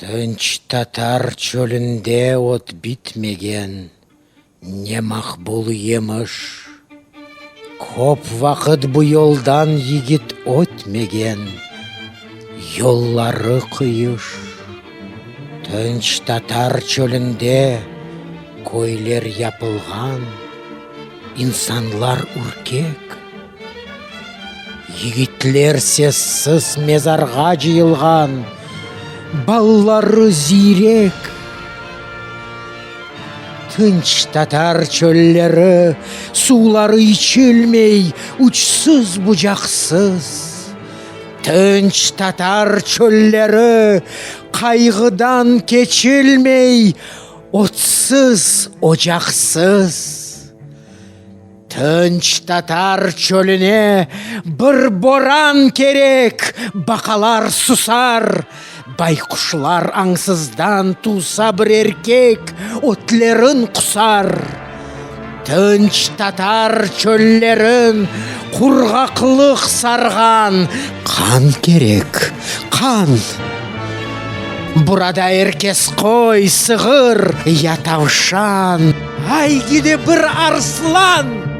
Тынч татар чөлінде от битмеген, не мақбул еміш. Көп вақыт bu yolдан егіт өтмеген, yolları қиыш. Тынч татар чөлінде көйлер япылған, insanlar үркек. Егітлер сессіз мезарға жиылған, баллары зирек. Тынч татар чөллері, сулары içilмей, учсыз бұжақсыз. Тынч татар чөллері, қайғыдан кечілмей, отсыз, очақсыз. Тынч татар чөліне бір боран керек, бақалар сусар. Байқұшлар аңсыздан туса бір еркек, отлерін құсар. Тынч татар чөллерін құрғақлық сарған. Қан керек, қан. Burada herkes қой, сығыр, ятавшан. Айгиде бір арслан.